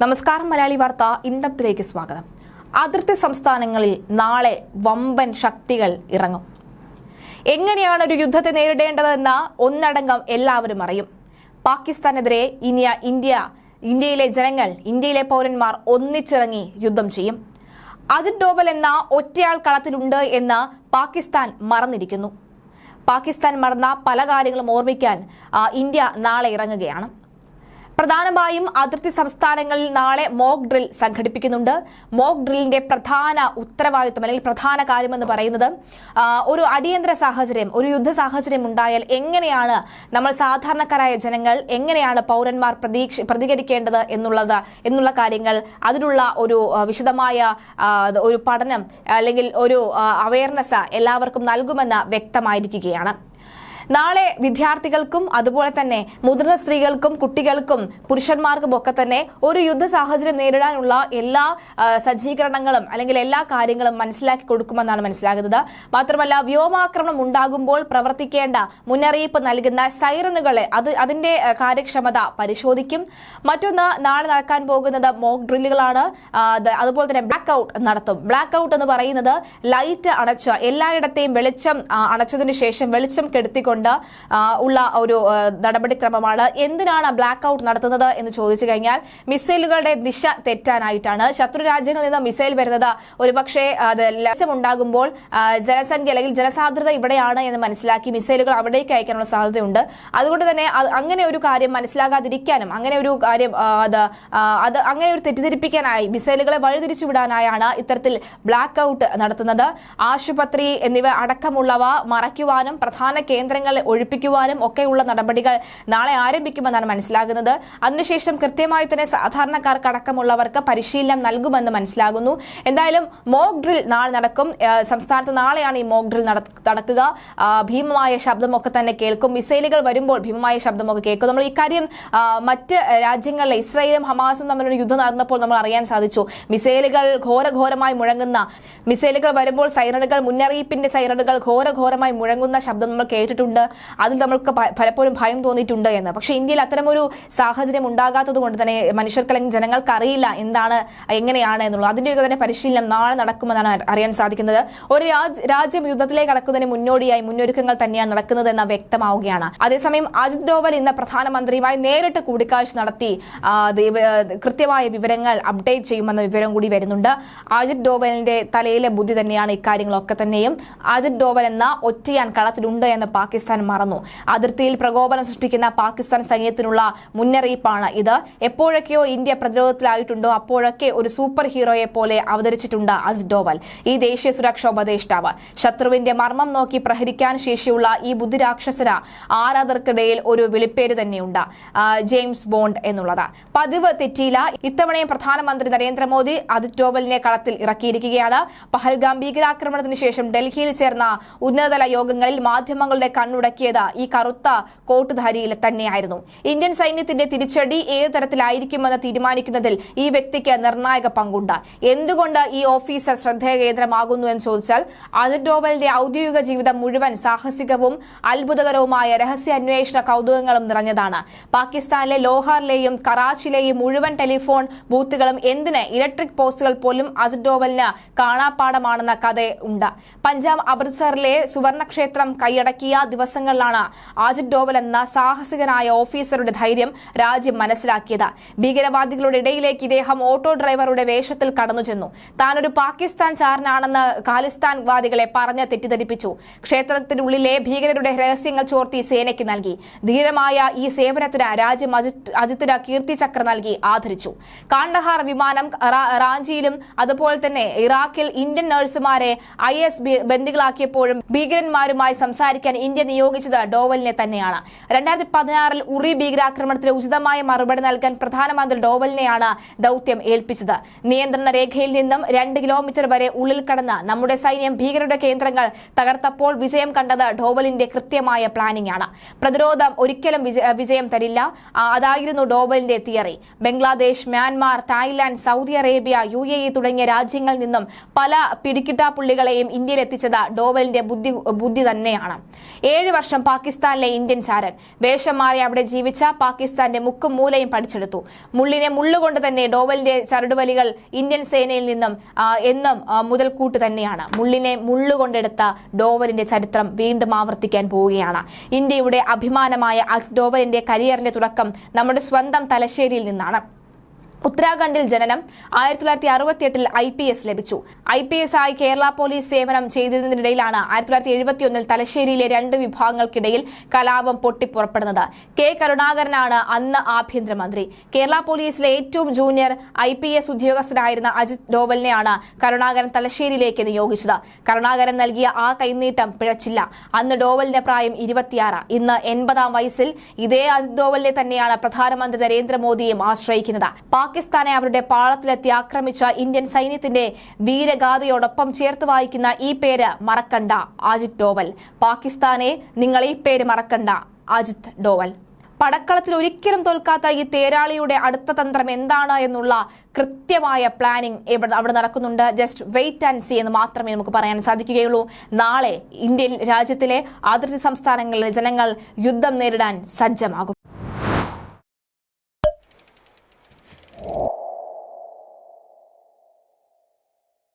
നമസ്കാരം. മലയാളി വാർത്ത ഇൻഡപ്തിലേക്ക് സ്വാഗതം. അതിർത്തി സംസ്ഥാനങ്ങളിൽ നാളെ വമ്പൻ ശക്തികൾ ഇറങ്ങും. എങ്ങനെയാണ് ഒരു യുദ്ധത്തെ നേരിടേണ്ടതെന്ന് ഒന്നടങ്കം എല്ലാവരും അറിയും. പാകിസ്ഥാനെതിരെ ഇന്ത്യയിലെ ജനങ്ങൾ, ഇന്ത്യയിലെ പൗരന്മാർ ഒന്നിച്ചിറങ്ങി യുദ്ധം ചെയ്യും. അജിത് ഡോവൽ എന്ന ഒറ്റയാൾ കളത്തിലുണ്ട് എന്ന് പാകിസ്ഥാൻ മറന്നിരിക്കുന്നു. പാകിസ്ഥാൻ മറന്ന പല കാര്യങ്ങളും ഓർമ്മിക്കാൻ ഇന്ത്യ നാളെ ഇറങ്ങുകയാണ്. പ്രധാനമായും അതിർത്തി സംസ്ഥാനങ്ങളിൽ നാളെ മോക്ക് ഡ്രിൽ സംഘടിപ്പിക്കുന്നുണ്ട്. മോക്ക് ഡ്രില്ലിന്റെ പ്രധാന ഉത്തരവാദിത്വം അല്ലെങ്കിൽ പ്രധാന കാര്യമെന്ന് പറയുന്നത് ഒരു അടിയന്തര സാഹചര്യം, ഒരു യുദ്ധ സാഹചര്യം ഉണ്ടായാൽ എങ്ങനെയാണ് നമ്മൾ സാധാരണക്കാരായ ജനങ്ങൾ, എങ്ങനെയാണ് പൗരന്മാർ പ്രതികരിക്കേണ്ടത് എന്നുള്ള കാര്യങ്ങൾ, അതിനുള്ള ഒരു വിശദമായ ഒരു പഠനം അല്ലെങ്കിൽ ഒരു അവയർനെസ് എല്ലാവർക്കും നൽകുമെന്ന് വ്യക്തമായിരിക്കുകയാണ്. നാളെ വിദ്യാർത്ഥികൾക്കും അതുപോലെ തന്നെ മുതിർന്ന സ്ത്രീകൾക്കും കുട്ടികൾക്കും പുരുഷന്മാർക്കും ഒക്കെ തന്നെ ഒരു യുദ്ധ സാഹചര്യം നേരിടാനുള്ള എല്ലാ സജ്ജീകരണങ്ങളും അല്ലെങ്കിൽ എല്ലാ കാര്യങ്ങളും മനസ്സിലാക്കി കൊടുക്കുമെന്നാണ് മനസ്സിലാകുന്നത്. മാത്രമല്ല, വ്യോമാക്രമണം ഉണ്ടാകുമ്പോൾ പ്രവർത്തിക്കേണ്ട മുന്നറിയിപ്പ് നൽകുന്ന സൈറനുകളെ അതിന്റെ കാര്യക്ഷമത പരിശോധിക്കും. മറ്റൊന്ന്, നാളെ നടക്കാൻ പോകുന്നത് മോക്ക് ഡ്രില്ലുകളാണ്. അതുപോലെ തന്നെ ബ്ലാക്ക് ഔട്ട് നടത്തും. ബ്ലാക്ക് ഔട്ട് എന്ന് പറയുന്നത് ലൈറ്റ് അടച്ച് എല്ലായിടത്തെയും വെളിച്ചം അടച്ചതിന് ശേഷം വെളിച്ചം കെടുത്തിക്കൊണ്ട് ഉള്ള ഒരു നടപടിക്രമമാണ്. എന്തിനാണ് ബ്ലാക്ക് ഔട്ട് നടത്തുന്നത് എന്ന് ചോദിച്ചു കഴിഞ്ഞാൽ മിസൈലുകളുടെ ദിശ തെറ്റാനായിട്ടാണ്. ശത്രു രാജ്യങ്ങളിൽ നിന്ന് മിസൈൽ വരുന്നത് ഒരുപക്ഷെ ഉണ്ടാകുമ്പോൾ ജനസംഖ്യ അല്ലെങ്കിൽ ജനസാന്ദ്രത ഇവിടെയാണ് എന്ന് മനസ്സിലാക്കി മിസൈലുകൾ അവിടേക്ക് അയക്കാനുള്ള സാധ്യതയുണ്ട്. അതുകൊണ്ട് തന്നെ അങ്ങനെ ഒരു കാര്യം മനസ്സിലാകാതിരിക്കാനും അങ്ങനെ ഒരു കാര്യം അങ്ങനെ ഒരു തെറ്റിദ്ധരിപ്പിക്കാനായി മിസൈലുകളെ വഴിതിരിച്ചു വിടാനായാണ് ഇത്തരത്തിൽ ബ്ലാക്ക് ഔട്ട് നടത്തുന്നത്. ആശുപത്രി എന്നിവ അടക്കമുള്ളവ മറയ്ക്കുവാനും പ്രധാന കേന്ദ്രങ്ങൾ ഒഴിപ്പിക്കുവാനും ഒക്കെയുള്ള നടപടികൾ നാളെ ആരംഭിക്കുമെന്നാണ് മനസ്സിലാകുന്നത്. അതിനുശേഷം കൃത്യമായി തന്നെ സാധാരണക്കാർക്ക് അടക്കമുള്ളവർക്ക് പരിശീലനം നൽകുമെന്ന് മനസ്സിലാകുന്നു. എന്തായാലും മോക്ക് ഡ്രിൽ നാളെ നടക്കും. സംസ്ഥാനത്ത് നാളെയാണ് ഈ മോക്ക് ഡ്രിൽ നടക്കുക. ഭീമമായ ശബ്ദമൊക്കെ തന്നെ കേൾക്കും. മിസൈലുകൾ വരുമ്പോൾ ഭീമമായ ശബ്ദമൊക്കെ കേൾക്കും. നമ്മൾ ഇക്കാര്യം മറ്റ് രാജ്യങ്ങളിലെ ഇസ്രായേലും ഹമാസും തമ്മിലൊരു യുദ്ധം നടന്നപ്പോൾ നമ്മൾ അറിയാൻ സാധിച്ചു. മിസൈലുകൾ ഘോരഘോരമായി മുഴങ്ങുന്ന മിസൈലുകൾ വരുമ്പോൾ സൈറണുകൾ, മുന്നറിയിപ്പിന്റെ സൈറണുകൾ ഘോരഘോരമായി മുഴങ്ങുന്ന ശബ്ദം നമ്മൾ കേട്ടിട്ടുണ്ട്. അതിൽ നമ്മൾക്ക് പലപ്പോഴും ഭയം തോന്നിയിട്ടുണ്ട് എന്ന്. പക്ഷേ ഇന്ത്യയിൽ അത്തരമൊരു സാഹചര്യം ഉണ്ടാകാത്തത് കൊണ്ട് തന്നെ മനുഷ്യർക്ക് അല്ലെങ്കിൽ ജനങ്ങൾക്ക് അറിയില്ല എന്താണ് എങ്ങനെയാണ് എന്നുള്ളത്. അതിന്റെയൊക്കെ തന്നെ പരിശീലനം നാളെ നടക്കുമെന്നാണ് അറിയാൻ സാധിക്കുന്നത്. ഒരു രാജ്യം യുദ്ധത്തിലേക്ക് കടക്കുന്നതിന് മുന്നോടിയായി മുന്നൊരുക്കങ്ങൾ തന്നെയാണ് നടക്കുന്നതെന്ന് വ്യക്തമാവുകയാണ്. അതേസമയം അജിത് ഡോവൽ ഇന്ന് പ്രധാനമന്ത്രിയുമായി നേരിട്ട് കൂടിക്കാഴ്ച നടത്തി കൃത്യമായ വിവരങ്ങൾ അപ്ഡേറ്റ് ചെയ്യുമെന്ന വിവരം കൂടി വരുന്നുണ്ട്. അജിത് ഡോവലിന്റെ തലയിലെ ബുദ്ധി തന്നെയാണ് ഇക്കാര്യങ്ങളൊക്കെ തന്നെയും. അജിത് ഡോവൽ എന്ന ഒറ്റയാൻ കളത്തിലുണ്ട് എന്ന് പാകിസ്ഥാൻ മറന്നു. അതിർത്തിയിൽ പ്രകോപനം സൃഷ്ടിക്കുന്ന പാകിസ്ഥാൻ സൈന്യത്തിനുള്ള മുന്നറിയിപ്പാണ് ഇത്. എപ്പോഴൊക്കെയോ ഇന്ത്യ പ്രതിരോധത്തിലായിട്ടുണ്ടോ അപ്പോഴൊക്കെ ഒരു സൂപ്പർ ഹീറോയെ പോലെ അവതരിച്ചിട്ടുണ്ട് അജിത് ഡോവൽ, ഈ ദേശീയ സുരക്ഷാ ഉപദേഷ്ടാവ്. ശത്രുവിന്റെ മർമ്മം നോക്കി പ്രഹരിക്കാൻ ശേഷിയുള്ള ഈ ബുദ്ധിരാക്ഷസന് ആരാധകർക്കിടയിൽ ഒരു വിളിപ്പേര് തന്നെയുണ്ട്, ജെയിംസ് ബോണ്ട് എന്നുള്ളത്. പതിവ് തെറ്റിയില്ല. ഇത്തവണയും പ്രധാനമന്ത്രി നരേന്ദ്രമോദി അജിത് ഡോവലിനെ കളത്തിൽ ഇറക്കിയിരിക്കുകയാണ്. പഹൽഗാം ഭീകരാക്രമണത്തിന് ശേഷം ഡൽഹിയിൽ ചേർന്ന ഉന്നതതല യോഗങ്ങളിൽ മാധ്യമങ്ങളുടെ കണ്ണുടക്കിയത് ഈ കറുത്ത കോട്ടുധാരിയിൽ തന്നെയായിരുന്നു. ഇന്ത്യൻ സൈന്യത്തിന്റെ തിരിച്ചടി ഏത് തരത്തിലായിരിക്കുമെന്ന് തീരുമാനിക്കുന്നതിൽ ഈ വ്യക്തിക്ക് നിർണായക പങ്കുണ്ട്. എന്തുകൊണ്ട് ഈ ഓഫീസർ ശ്രദ്ധേയകേന്ദ്രമാകുന്നു എന്ന് ചോദിച്ചാൽ അജിത് ഡോവലിന്റെ ഔദ്യോഗിക ജീവിതം മുഴുവൻ സാഹസികവും അത്ഭുതകരവുമായ രഹസ്യാന്വേഷണ കൗതുകങ്ങളും നിറഞ്ഞതാണ്. പാകിസ്ഥാനിലെ ലോഹാറിലെയും കറാച്ചിയിലെയും മുഴുവൻ ടെലിഫോൺ ബൂത്തുകളും എന്തിന് ഇലക്ട്രിക് പോസ്റ്റുകൾ പോലും അജിത് ഡോവലിന് കാണാപ്പാടമാണെന്ന കഥ ഉണ്ട്. പഞ്ചാബ് അമൃത്സറിലെ സുവർണക്ഷേത്രം കൈയടക്കിയ ദിവസങ്ങളിലാണ് അജിത് ഡോവൽ എന്ന സാഹസികനായ ഓഫീസറുടെ ധൈര്യം രാജ്യം മനസ്സിലാക്കിയത്. ഭീകരവാദികളുടെ ഇടയിലേക്ക് ഇദ്ദേഹം ഓട്ടോ ഡ്രൈവറുടെ വേഷത്തിൽ കടന്നു ചെന്നു. താനൊരു പാകിസ്ഥാൻ ചാരനാണെന്ന് ഖാലിസ്ഥാൻവാദികളെ പറഞ്ഞ് തെറ്റിദ്ധരിപ്പിച്ചു. ക്ഷേത്രത്തിനുള്ളിലെ ഭീകരരുടെ രഹസ്യങ്ങൾ ചോർത്തി സേനയ്ക്ക് നൽകി. ധീരമായ ഈ സേവനത്തിന് രാജ്യം അജിത്തിന് കീർത്തിചക്ര നൽകി ആദരിച്ചു. കാണ്ഡഹാർ വിമാനം, റാഞ്ചിയിലും അതുപോലെ തന്നെ ഇറാഖിൽ ഇന്ത്യൻ നഴ്സുമാരെ IS ബന്ദികളാക്കിയപ്പോഴും ഭീകരന്മാരുമായി സംസാരിക്കാൻ ഇന്ത്യ നിയോഗിച്ചത് ഡോവലിനെ തന്നെയാണ്. 2016 ഉറി ഭീകരാക്രമണത്തിന് ഉചിതമായ മറുപടി നൽകാൻ പ്രധാനമന്ത്രി ഡോവലിനെയാണ് ദൌത്യം ഏൽപ്പിച്ചത്. നിയന്ത്രണ രേഖയിൽ നിന്നും 2 കിലോമീറ്റർ വരെ ഉള്ളിൽ കടന്ന് നമ്മുടെ സൈന്യം ഭീകരരുടെ കേന്ദ്രങ്ങൾ തകർത്തപ്പോൾ വിജയം കണ്ടത് ഡോവലിന്റെ കൃത്യമായ പ്ലാനിംഗ് ആണ്. പ്രതിരോധം ഒരിക്കലും വിജയം തരില്ല, അതായിരുന്നു ഡോവലിന്റെ theory. Bangladesh, Myanmar, Thailand, Saudi Arabia, UAE തുടങ്ങിയ രാജ്യങ്ങളിൽ നിന്നും പല പിടികിട്ടാപ്പുള്ളികളെയും ഇന്ത്യയിൽ എത്തിച്ചത് ഡോവലിന്റെ ബുദ്ധി തന്നെയാണ്. 7 വർഷം പാകിസ്ഥാനിലെ ഇന്ത്യൻ ചാരൻ. വേഷം മാറി അവിടെ ജീവിച്ച പാകിസ്ഥാന്റെ മുക്കും മൂലയും പഠിച്ചെടുത്തു. മുള്ളിനെ മുള്ളുകൊണ്ട് തന്നെ ഡോവലിന്റെ ചരടുവലികൾ ഇന്ത്യൻ സേനയിൽ നിന്നും എന്നും മുതൽക്കൂട്ട് തന്നെയാണ്. മുള്ളിനെ മുള്ളുകൊണ്ടെടുത്ത ഡോവലിന്റെ ചരിത്രം വീണ്ടും ആവർത്തിക്കാൻ പോവുകയാണ്. ഇന്ത്യയുടെ അഭിമാനമായ അജിത് ഡോവലിന്റെ കരിയറിന്റെ തുടക്കം നമ്മുടെ സ്വന്തം തലശ്ശേരിയിൽ നിന്നാണ്. ഉത്തരാഖണ്ഡിൽ ജനനം. 1968 IPS ലഭിച്ചു. IPS ആയി കേരള പോലീസ് സേവനം ചെയ്തിരുന്നതിനിടയിലാണ് 1971 തലശ്ശേരിയിലെ 2 വിഭാഗങ്ങൾക്കിടയിൽ കലാപം പൊട്ടിപ്പുറപ്പെടുന്നത്. കെ കരുണാകരനാണ് അന്ന് ആഭ്യന്തരമന്ത്രി. കേരള പോലീസിലെ ഏറ്റവും ജൂനിയർ IPS ഉദ്യോഗസ്ഥനായിരുന്ന അജിത് ഡോവലിനെയാണ് കരുണാകരൻ തലശ്ശേരിയിലേക്ക് നിയോഗിച്ചത്. കരുണാകരൻ നൽകിയ ആ കൈനീട്ടം പിഴച്ചില്ല. അന്ന് ഡോവലിന്റെ പ്രായം 26. ഇന്ന് 80-ാം വയസ്സിൽ ഇതേ അജിത് ഡോവലിനെ തന്നെയാണ് പ്രധാനമന്ത്രി നരേന്ദ്രമോദിയും ആശ്രയിക്കുന്നത്. പാകിസ്ഥാനെ അവരുടെ പാളത്തിലെത്തി ആക്രമിച്ച ഇന്ത്യൻ സൈന്യത്തിന്റെ വീരഗാഥയോടൊപ്പം ചേർത്ത് വായിക്കുന്ന ഈ പേര് മറക്കണ്ട, അജിത് ഡോവൽ. പാകിസ്ഥാനെ നിങ്ങൾ ഈ പേര് മറക്കണ്ട, അജിത് ഡോവൽ. പടക്കളത്തിൽ ഒരിക്കലും തോൽക്കാത്ത ഈ തേരാളിയുടെ അടുത്ത തന്ത്രം എന്താണ് എന്നുള്ള കൃത്യമായ പ്ലാനിംഗ് അവിടെ നടക്കുന്നുണ്ട്. ജസ്റ്റ് വെയിറ്റ് ആൻഡ് സീ എന്ന് മാത്രമേ നമുക്ക് പറയാൻ സാധിക്കുകയുള്ളൂ. നാളെ ഇന്ത്യൻ രാജ്യത്തിലെ അതിർത്തി സംസ്ഥാനങ്ങളിലെ ജനങ്ങൾ യുദ്ധം നേരിടാൻ സജ്ജമാകും.